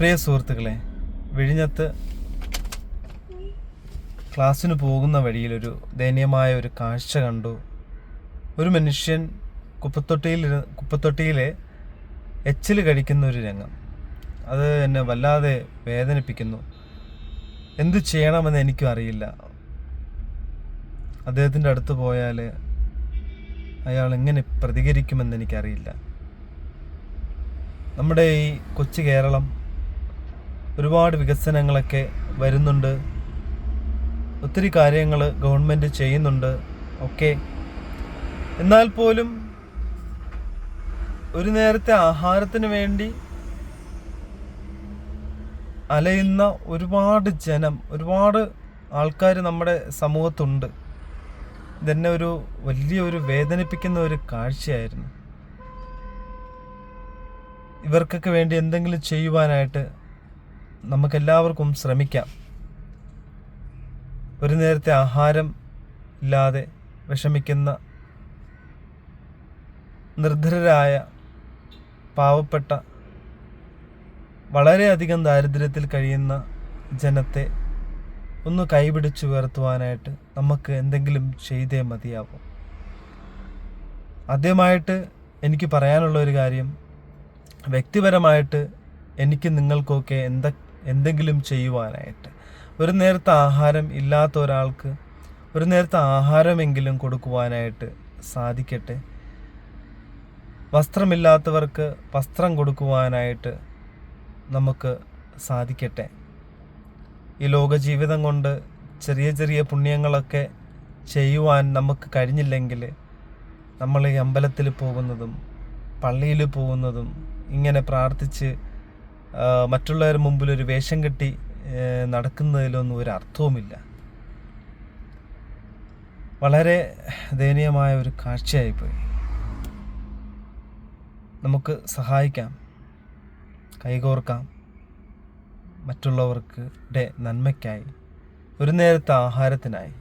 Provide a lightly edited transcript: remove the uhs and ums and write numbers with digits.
പ്രിയ സുഹൃത്തുക്കളെ, വിഴിഞ്ഞത്ത് ക്ലാസ്സിന് പോകുന്ന വഴിയിലൊരു ദയനീയമായ ഒരു കാഴ്ച കണ്ടു. ഒരു മനുഷ്യൻ കുപ്പത്തൊട്ടിയിലെ എച്ചിൽ കഴിക്കുന്ന ഒരു രംഗം. അത് എന്നെ വല്ലാതെ വേദനിപ്പിക്കുന്നു. എന്തു ചെയ്യണമെന്ന് എനിക്കും അറിയില്ല. അദ്ദേഹത്തിൻ്റെ അടുത്ത് പോയാൽ അയാൾ എങ്ങനെ പ്രതികരിക്കുമെന്ന് എനിക്കറിയില്ല. നമ്മുടെ ഈ കൊച്ചു കേരളം ഒരുപാട് വികസനങ്ങളൊക്കെ വരുന്നുണ്ട്, ഒത്തിരി കാര്യങ്ങൾ ഗവൺമെൻറ് ചെയ്യുന്നുണ്ട് ഒക്കെ. എന്നാൽ പോലും ഒരു നേരത്തെ ആഹാരത്തിന് വേണ്ടി അലയുന്ന ഒരുപാട് ഒരുപാട് ആൾക്കാർ നമ്മുടെ സമൂഹത്തുണ്ട്. ഇതെന്നെ വലിയൊരു വേദനിപ്പിക്കുന്ന ഒരു കാഴ്ചയായിരുന്നു. ഇവർക്കൊക്കെ വേണ്ടി എന്തെങ്കിലും ചെയ്യുവാനായിട്ട് നമുക്കെല്ലാവർക്കും ശ്രമിക്കാം. ഒരു നേരത്തെ ആഹാരം ഇല്ലാതെ വിഷമിക്കുന്ന നിർധരരായ പാവപ്പെട്ട വളരെയധികം ദാരിദ്ര്യത്തിൽ കഴിയുന്ന ജനത്തെ ഒന്ന് കൈപിടിച്ച് ഉയർത്തുവാനായിട്ട് നമുക്ക് എന്തെങ്കിലും ചെയ്തേ മതിയാവും. ആദ്യമായിട്ട് എനിക്ക് പറയാനുള്ള ഒരു കാര്യം, വ്യക്തിപരമായിട്ട് എനിക്ക് നിങ്ങൾക്കൊക്കെ എന്തെങ്കിലും ചെയ്യുവാനായിട്ട്, ഒരു നേരത്തെ ആഹാരം ഇല്ലാത്ത ഒരാൾക്ക് ഒരു നേരത്തെ ആഹാരമെങ്കിലും കൊടുക്കുവാനായിട്ട് സാധിക്കട്ടെ. വസ്ത്രമില്ലാത്തവർക്ക് വസ്ത്രം കൊടുക്കുവാനായിട്ട് നമുക്ക് സാധിക്കട്ടെ. ഈ ലോക ജീവിതം കൊണ്ട് ചെറിയ ചെറിയ പുണ്യങ്ങളൊക്കെ ചെയ്യുവാൻ നമുക്ക് കഴിഞ്ഞില്ലെങ്കിൽ നമ്മൾ ഈ അമ്പലത്തിൽ പോകുന്നതും പള്ളിയിൽ പോകുന്നതും ഇങ്ങനെ പ്രാർത്ഥിച്ച് മറ്റുള്ളവരുടെ മുമ്പിൽ ഒരു വേഷം കെട്ടി നടക്കുന്നതിലൊന്നും ഒരു അർത്ഥവുമില്ല. വളരെ ദയനീയമായ ഒരു കാഴ്ചയായിപ്പോയി. നമുക്ക് സഹായിക്കാം, കൈകോർക്കാം, മറ്റുള്ളവർക്ക് നന്മയ്ക്കായി, ഒരു നേരത്തെ ആഹാരത്തിനായി.